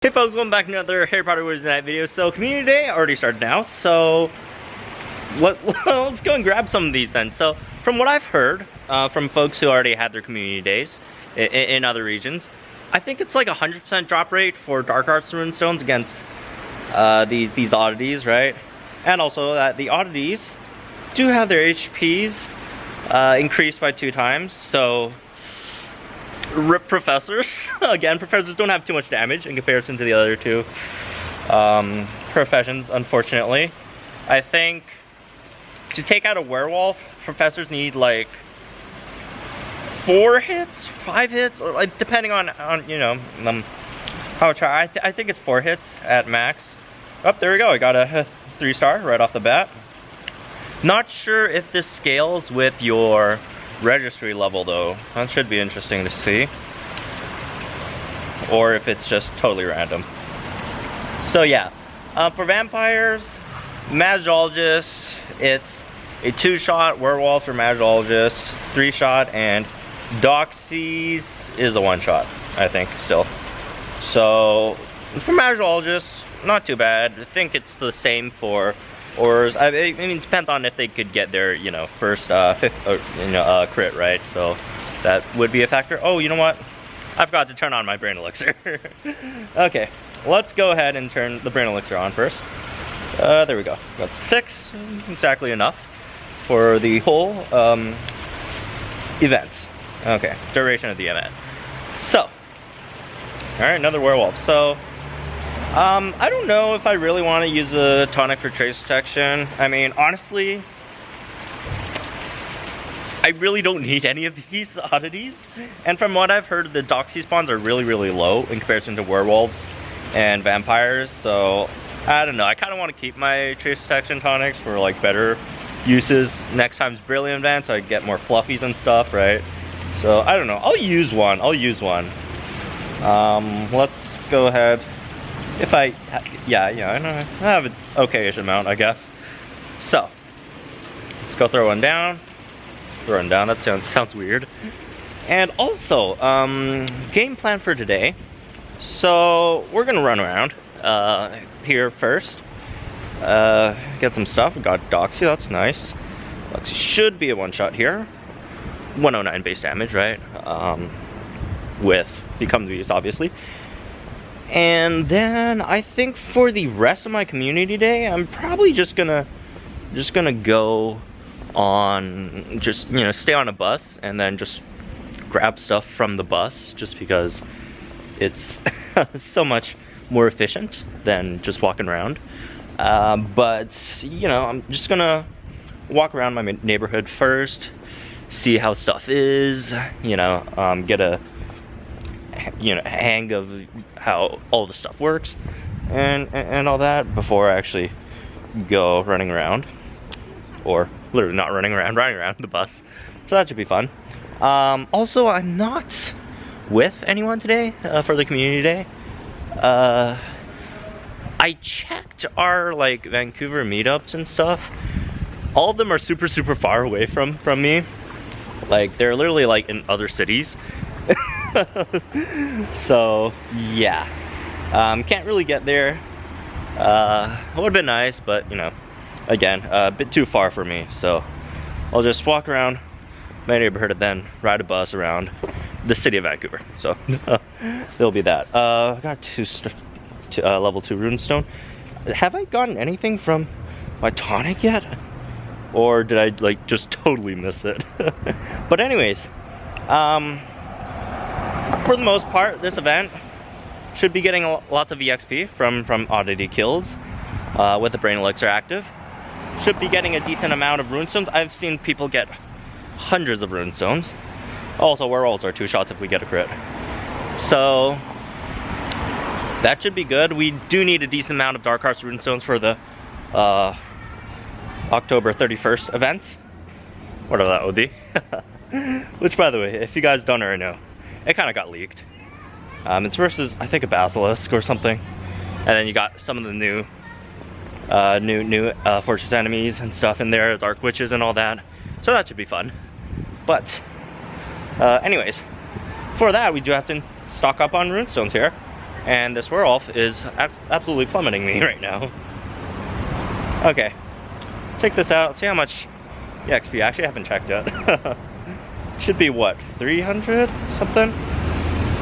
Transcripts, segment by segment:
Hey folks, welcome back to another Harry Potter Wizards Night video. So community day already started now, so let's go and grab some of these then. So from what I've heard from folks who already had their community days in other regions, I think it's like 100% drop rate for Dark Arts Runestones against these oddities, right? And also that the oddities do have their HPs increased by 2 times, so rip professors. Again, professors don't have too much damage in comparison to the other two professions, unfortunately. I think to take out a werewolf, professors need like 4 hits, 5 hits, or like depending on you know how much. I think it's 4 hits at max. Oh, there we go. I got a 3-star right off the bat. Not sure if this scales with your registry level though. That should be interesting to see, or if it's just totally random. So yeah, for vampires, magologists, it's a 2-shot, werewolf or magologist 3-shot, and doxies is a 1-shot, I think, still. So for magologists, not too bad. I think it's the same for Ors. I mean, it depends on if they could get their, you know, first, fifth, crit, right? So that would be a factor. Oh, you know what? I forgot to turn on my brain elixir. Okay, let's go ahead and turn the brain elixir on first. There we go. Got 6, exactly enough for the whole event. Okay, duration of the event. So, all right, another werewolf. So, I don't know if I really want to use a tonic for trace detection. I mean, honestly, I really don't need any of these oddities. And from what I've heard, the Doxy spawns are really, really low in comparison to werewolves and vampires. So, I don't know. I kind of want to keep my trace detection tonics for like better uses next time's Brilliant event, so I get more fluffies and stuff, right? So, I don't know. I'll use one. Let's go ahead. If I, yeah, I have an okay-ish amount, I guess. So, let's go throw one down. That sounds weird. And also, game plan for today. So, we're gonna run around here first. Get some stuff. We got Doxy, that's nice. Doxy should be a 1-shot here. 109 base damage, right? With Become the Beast, obviously. And then I think for the rest of my community day, I'm probably just gonna go on, stay on a bus and then just grab stuff from the bus, just because it's so much more efficient than just walking around. But you know, I'm just gonna walk around my neighborhood first, see how stuff is, get a hang of how all the stuff works and all that before I actually go running around, or literally not running around the bus. So that should be fun. Also, I'm not with anyone today for the community day. I checked our like Vancouver meetups and stuff. All of them are super far away from me. Like they're literally like in other cities. So yeah, can't really get there. Would have been nice, but you know, again, a bit too far for me. So I'll just walk around my neighborhood and then ride a bus around the city of Vancouver. So there'll be that. I got 2 level 2 runestone. Have I gotten anything from my tonic yet, or did I like just totally miss it? But anyways, for the most part, this event should be getting lots of EXP from oddity kills with the brain elixir active. Should be getting a decent amount of runestones. I've seen people get hundreds of runestones. Also, werewolves are 2 shots if we get a crit. So that should be good. We do need a decent amount of Dark Arts runestones for the October 31st event, whatever that would be. Which, by the way, if you guys don't already know, it kind of got leaked. It's versus, I think, a basilisk or something, and then you got some of the new fortress enemies and stuff in there, dark witches and all that. So that should be fun. But anyways, for that we do have to stock up on runestones here. and this werewolf is absolutely plummeting me right now. Okay, check this out, see how much EXP. Actually, I haven't checked yet. Should be what, 300 something?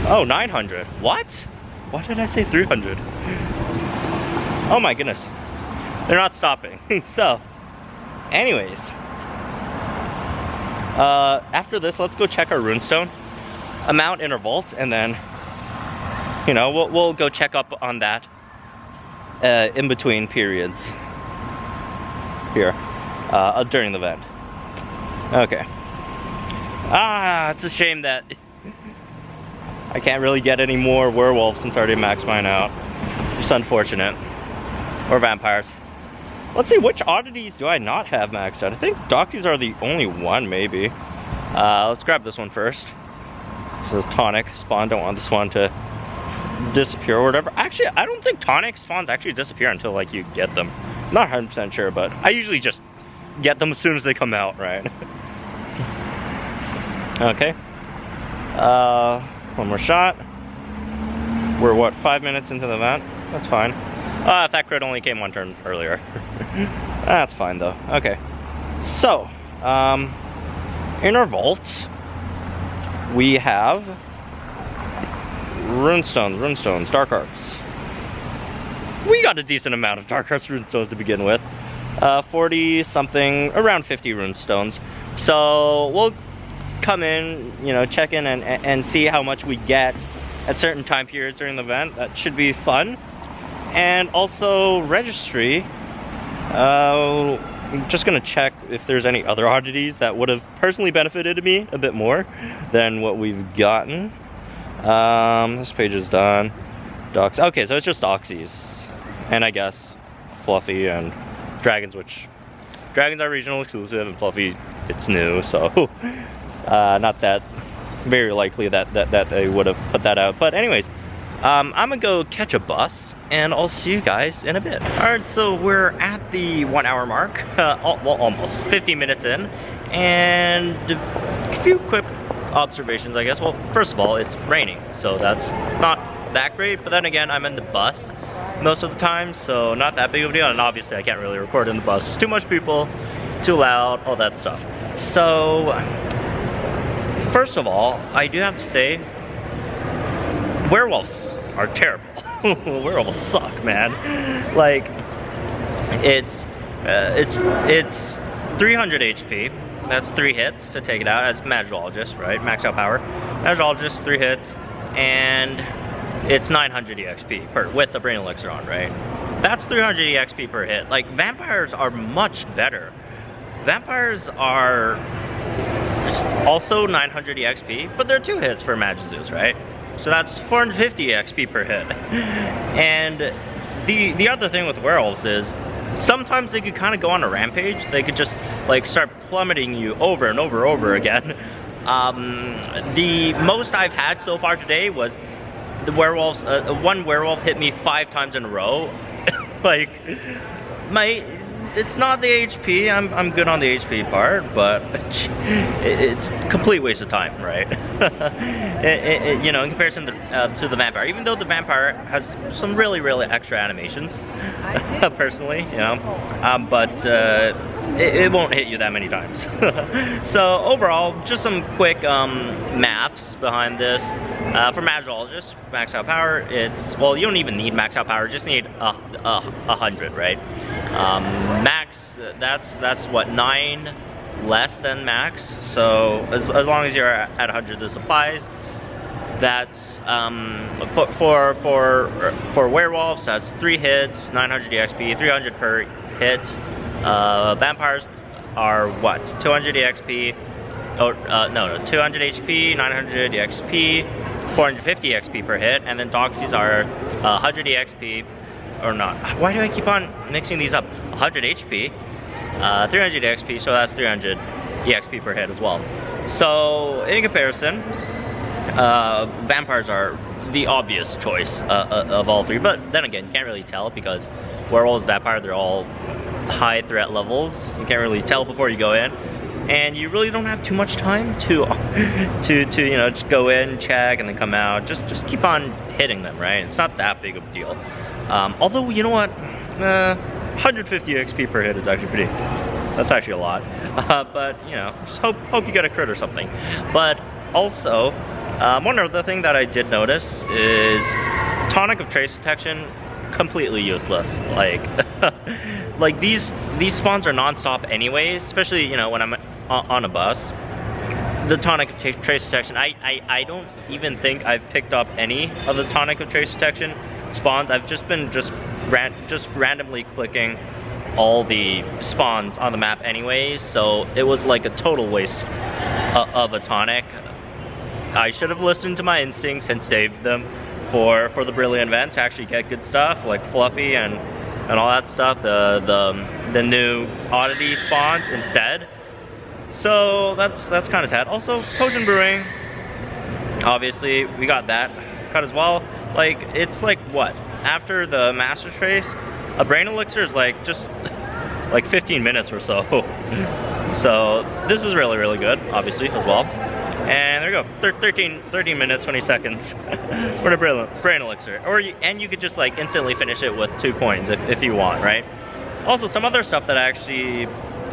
Oh, 900. What? Why did I say 300? Oh my goodness. They're not stopping. So, anyways. After this, let's go check our runestone amount in our vault, and then, you know, we'll go check up on that in between periods here during the event. Okay. It's a shame that I can't really get any more werewolves since I already maxed mine out. Just unfortunate. Or vampires. Let's see, which oddities do I not have maxed out? I think Doxys are the only one, maybe. Let's grab this one first. This is tonic spawn. Don't want this one to disappear or whatever. Actually, I don't think tonic spawns actually disappear until like you get them. Not 100% sure, but I usually just get them as soon as they come out, right? Okay. One more shot. We're what, 5 minutes into the event? That's fine. If that crit only came one turn earlier. That's fine though. Okay. So, in our vault, we have runestones, dark arts. We got a decent amount of dark arts runestones to begin with. 40 something, around 50 runestones. So we'll come in, you know, check in and see how much we get at certain time periods during the event. That should be fun. And also registry. I'm just gonna check if there's any other oddities that would have personally benefited me a bit more than what we've gotten. This page is done. Dox. Okay, so it's just Doxies, and I guess Fluffy and Dragons, which Dragons are regional exclusive, and Fluffy it's new, so not that very likely that they would have put that out. But anyways, I'm gonna go catch a bus, and I'll see you guys in a bit. Alright, so we're at the 1 hour mark, well, almost 15 minutes in, and a few quick observations, I guess. Well, first of all, it's raining, so that's not that great, but then again, I'm in the bus most of the time, so not that big of a deal, and obviously I can't really record in the bus. There's too much people, too loud, all that stuff. So, first of all, I do have to say, werewolves are terrible. Werewolves suck, man. Like, it's 300 HP. That's 3 hits to take it out as Magologist, right? Max out power. Magologist, 3 hits, and it's 900 EXP per with the Brain Elixir on, right? That's 300 EXP per hit. Like, vampires are much better. Vampires are also 900 EXP, but they're 2 hits for Magizus, right? So that's 450 EXP per hit. And the other thing with werewolves is sometimes they could kind of go on a rampage. They could just like start plummeting you over and over again. The most I've had so far today was the werewolves. One werewolf hit me 5 times in a row. Like, it's not the HP. I'm good on the HP part, but it's a complete waste of time, right? You know, in comparison to the vampire. Even though the vampire has some really extra animations, personally, you know, but it won't hit you that many times. So overall, just some quick maths behind this. For Magologist, max out power, it's, well, you don't even need max out power, just need 100, right? Max, that's what, 9 less than max, so as long as you're at 100 this applies. That's for werewolves, that's 3 hits, 900 EXP, 300 per hit. Vampires are what, 200 EXP, oh no, 200 HP, 900 EXP, 450 EXP per hit, and then Doxies are 100 EXP, or not. Why do I keep on mixing these up? 100 HP, 300 EXP, so that's 300 EXP per hit as well. So in comparison, vampires are the obvious choice of all 3, but then again, you can't really tell because werewolves, vampire, they're all high threat levels. You can't really tell before you go in. and you really don't have too much time to you know, just go in, check, and then come out. Just keep on hitting them, right? It's not that big of a deal. Although, you know what, 150 XP per hit is actually pretty. That's actually a lot. But you know, just hope you get a crit or something. But also, one other thing that I did notice is tonic of trace detection. Completely useless. Like, like these spawns are non-stop anyways, especially, you know, when I'm on a bus. The tonic of trace detection, I don't even think I've picked up any of the tonic of trace detection spawns. I've just been randomly clicking all the spawns on the map anyways, so it was like a total waste of a tonic. I should have listened to my instincts and saved them for the brilliant event to actually get good stuff like Fluffy and all that stuff, the new oddity spawns instead. So that's kind of sad. Also, potion brewing, obviously we got that cut as well. Like, it's like, what, after the master trace, a brain elixir is like just like 15 minutes or so. So this is really good, obviously, as well. And there you go, 13 minutes, 20 seconds for the brain elixir. Or you could just like instantly finish it with 2 coins if you want, right? Also, some other stuff that I actually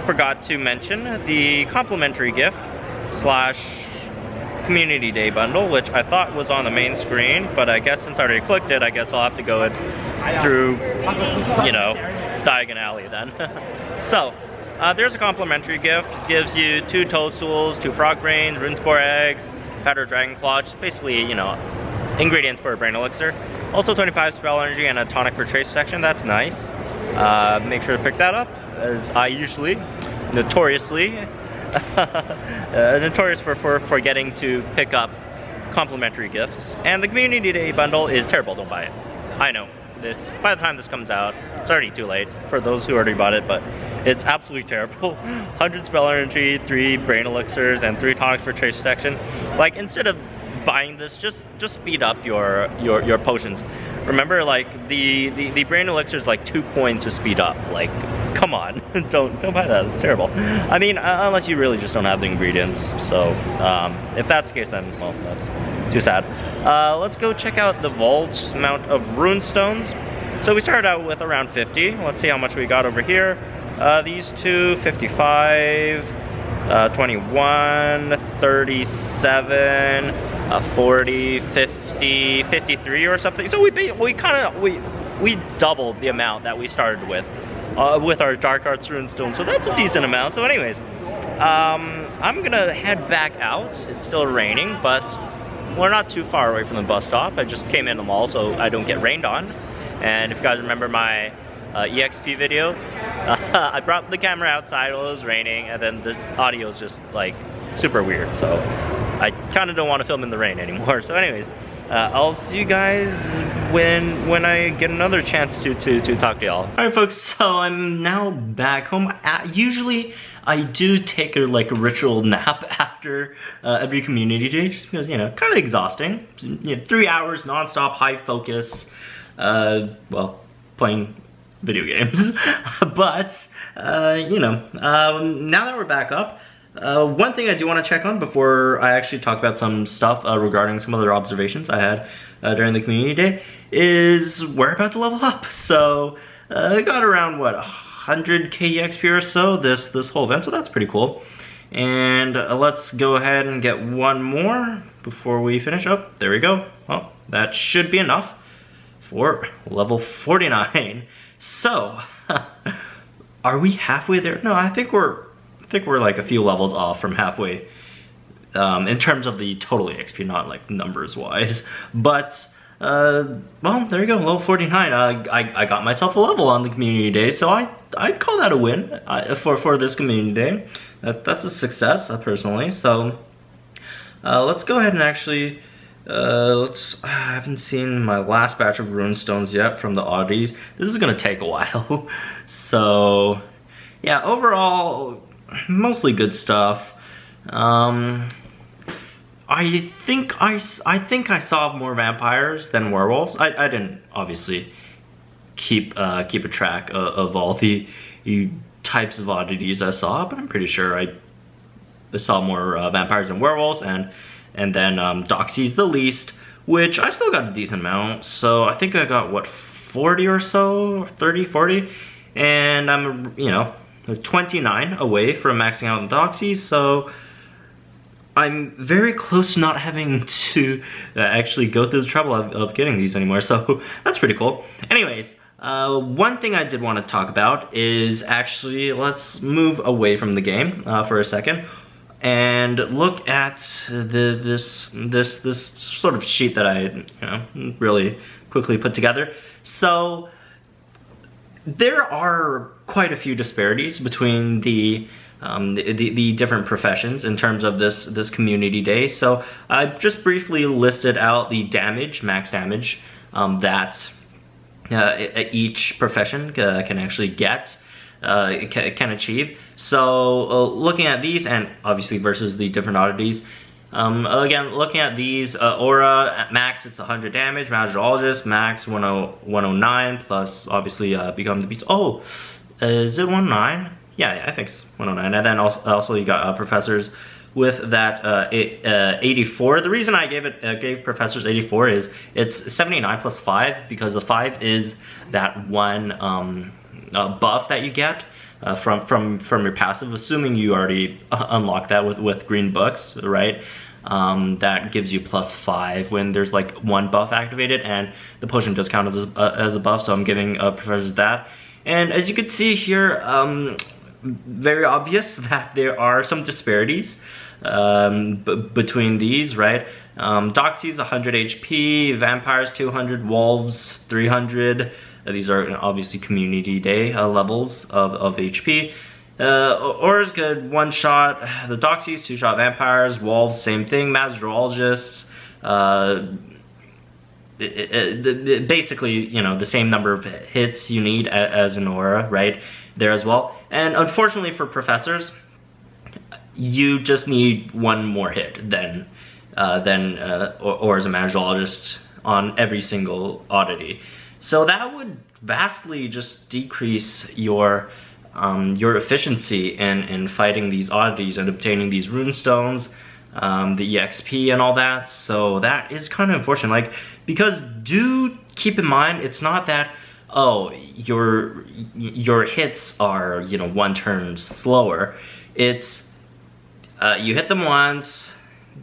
forgot to mention, the complimentary gift / community day bundle, which I thought was on the main screen, but I guess since I already clicked it, I guess I'll have to go through, you know, Diagon Alley then. So, there's a complimentary gift. Gives you 2 toadstools, 2 frog brains, rune spore eggs, powdered dragon claw, just basically, you know, ingredients for a brain elixir. Also 25 spell energy and a tonic for trace detection. That's nice. Make sure to pick that up, as I usually, notoriously, notorious for forgetting to pick up complimentary gifts. And the community day bundle is terrible. Don't buy it. I know. By the time this comes out, it's already too late for those who already bought it, but it's absolutely terrible. 100 spell energy, 3 brain elixirs, and 3 tonics for trace detection. Like, instead of buying this, just speed up your potions. Remember, like, the brain elixir is like 2 coins to speed up. Like, come on, don't buy that. It's terrible. I mean, unless you really just don't have the ingredients. So if that's the case, then, well, that's too sad. Let's go check out the vault amount of runestones. So we started out with around 50. Let's see how much we got over here. These two, 55, 21, 37, 40, 50, 53 or something. So we doubled the amount that we started with our Dark Arts runestone. So that's a decent amount. So anyways, I'm gonna head back out. It's still raining, but we're not too far away from the bus stop. I just came in the mall so I don't get rained on. And if you guys remember my EXP video, I brought the camera outside while it was raining, and then the audio is just like super weird. So I kind of don't want to film in the rain anymore. So anyways, I'll see you guys when I get another chance to talk to y'all. Alright folks, so I'm now back home. Usually I do take a ritual nap after every community day, just because, you know, kind of exhausting. You know, 3 hours non-stop, high focus, well, playing video games. But, you know, now that we're back up, one thing I do want to check on before I actually talk about some stuff regarding some other observations I had during the community day is we're about to level up. So I got around, what, 100k EXP or so this whole event, so that's pretty cool. And let's go ahead and get one more before we finish up. There we go. Well, that should be enough for level 49. So, are we halfway there? No, I think we're like a few levels off from halfway in terms of the total EXP, not like numbers wise. But well, there you go, level 49. I got myself a level on the community day, so I'd call that a win for this community day. That's a success personally. So let's go ahead and actually I haven't seen my last batch of runestones yet from the oddities. This is gonna take a while. So yeah, overall, mostly good stuff. I think I saw more vampires than werewolves. I didn't obviously keep a track of all the types of oddities I saw, but I'm pretty sure I saw more vampires and werewolves, and then Doxy's the least, which I still got a decent amount. So I think I got, what, 40 or so, 30, 40, and I'm, you know, 29 away from maxing out the Doxy, so I'm very close to not having to actually go through the trouble of getting these anymore, so that's pretty cool. Anyways, one thing I did want to talk about is actually, let's move away from the game for a second and look at this sort of sheet that I really quickly put together. So there are quite a few disparities between the different professions in terms of this community day. So I just briefly listed out the damage, max damage, that each profession can actually get, can achieve. So looking at these, and obviously versus the different oddities, again, looking at these, Aura, at max it's 100 damage, Magologist, max 109, plus obviously Become the Beast. Oh, is it 109? Yeah, I think it's 109. And then also you got Professors with that 84. The reason I gave Professors 84 is it's 79 plus 5, because the 5 is that one buff that you get from your passive, assuming you already unlock that with green books, right? That gives you plus 5 when there's like one buff activated, and the potion does count as a buff, so I'm giving Professors that. And as you can see here, very obvious that there are some disparities between these, right? Doxy's 100 HP, Vampires 200, Wolves 300. These are obviously community day levels of HP. Aura's good, 1-shot. The Doxy's 2-shot Vampires, Wolves, same thing. Magologists, basically, you know, the same number of hits you need as an Aura, right? There as well. And unfortunately for Professors, you just need one more hit than Aura's a Magologist on every single oddity. So that would vastly just decrease your efficiency in fighting these oddities and obtaining these runestones, the EXP and all that. So that is kind of unfortunate. Like, because do keep in mind, it's not that, oh, your hits are, you know, one turn slower. It's you hit them once,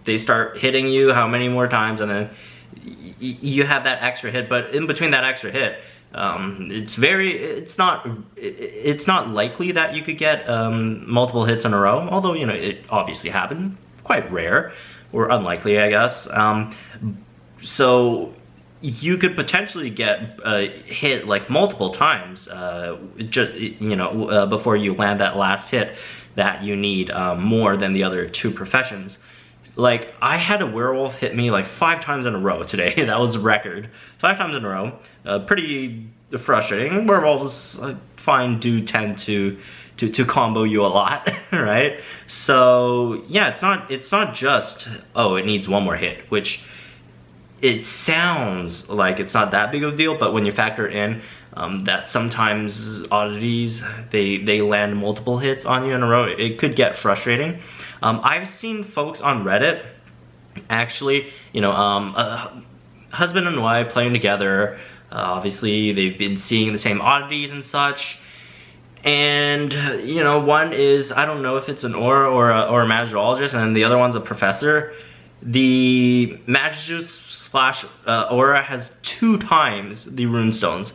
they start hitting you how many more times, and then you have that extra hit. But in between that extra hit, it's not likely that you could get multiple hits in a row, although, you know, it obviously happens. Quite rare, or unlikely, I guess. So you could potentially get hit like multiple times, just, you know, before you land that last hit that you need more than the other two professions. Like, I had a werewolf hit me like 5 times in a row today. That was a record. 5 times in a row. Pretty frustrating. Werewolves, I find, do tend to combo you a lot, right? So yeah, it's not just, oh, it needs one more hit, which it sounds like it's not that big of a deal, but when you factor in that sometimes oddities, they land multiple hits on you in a row, it could get frustrating. I've seen folks on Reddit actually, you know, husband and wife playing together. Obviously, they've been seeing the same oddities and such. And, you know, one is, I don't know if it's an Aura or a Magologist, and the other one's a Professor. The Magologist slash Aura has 2 times the runestones.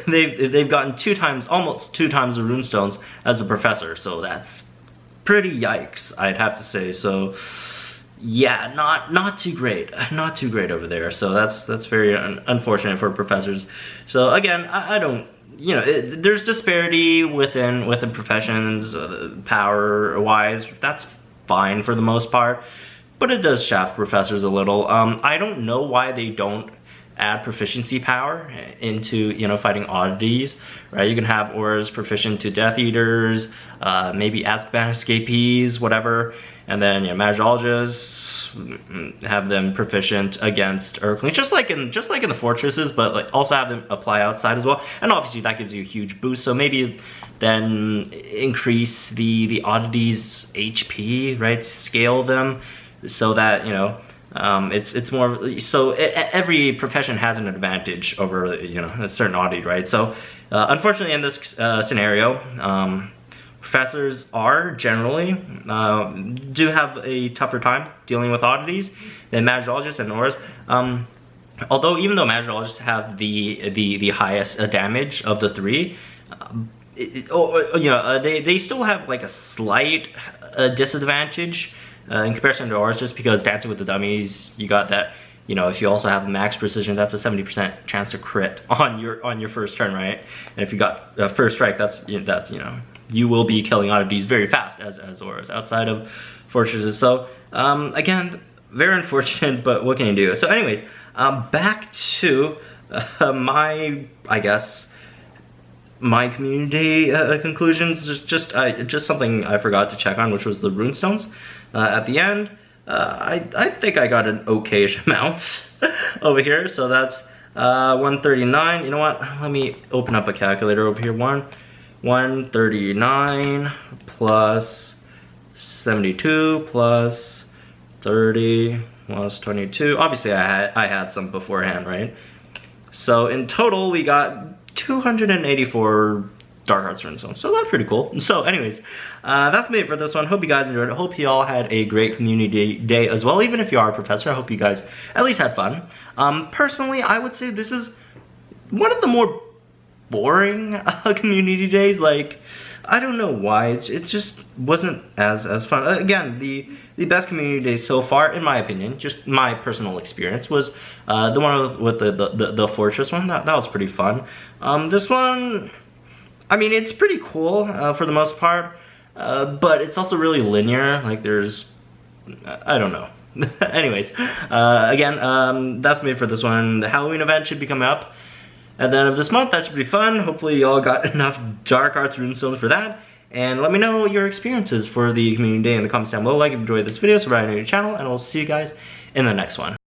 They've gotten 2 times, almost 2 times the runestones as a Professor, so that's pretty yikes, I'd have to say. So yeah, not too great, not too great over there. So that's very unfortunate for Professors. So again, I don't, you know, there's disparity within professions, power wise. That's fine for the most part, but it does shaft Professors a little. I don't know why they don't add proficiency power into, you know, fighting oddities, right? You can have Auras proficient to Death Eaters, maybe Azkaban escapees, whatever, and then, you know, Magologists, event, have them proficient against Earthlings, just like in the fortresses, but like also have them apply outside as well. And obviously that gives you a huge boost. So maybe then increase the oddities HP, right? Scale them so that, you know, it's more, so every profession has an advantage over, you know, a certain oddity, right? So unfortunately in this scenario, professors are generally do have a tougher time dealing with oddities than magologists and auras. Although even though magologists have the highest damage of the three, they still have like a slight disadvantage in comparison to ours, just because Dancing with the Dummies, you got that, you know, if you also have max precision, that's a 70% chance to crit on your first turn, right? And if you got first strike, that's you know, you will be killing oddities very fast as auras outside of fortresses. So again, very unfortunate, but what can you do? So anyways, back to my, I guess, my community conclusions. Just something I forgot to check on, which was the runestones. At the end, I think I got an okayish amount over here. So that's 139. You know what? Let me open up a calculator over here. 139 plus 72 plus 30 plus 22. Obviously, I had some beforehand, right? So in total, we got 284 Dark Arts Runestones. So that's pretty cool. So anyways, that's it for this one. Hope you guys enjoyed it. Hope you all had a great community day as well. Even if you are a professor, I hope you guys at least had fun. Personally, I would say this is one of the more boring community days. Like, I don't know why, it just wasn't as fun. Again, the best community day so far, in my opinion, just my personal experience, was the one with the fortress one. That was pretty fun. This one, I mean, it's pretty cool for the most part, but it's also really linear. Like, there's, I don't know. Anyways, again, that's me for this one. The Halloween event should be coming up at the end of this month. That should be fun. Hopefully you all got enough Dark Arts Runestones for that. And let me know your experiences for the community day in the comments down below. Like if you enjoyed this video, subscribe to your channel, and I'll see you guys in the next one.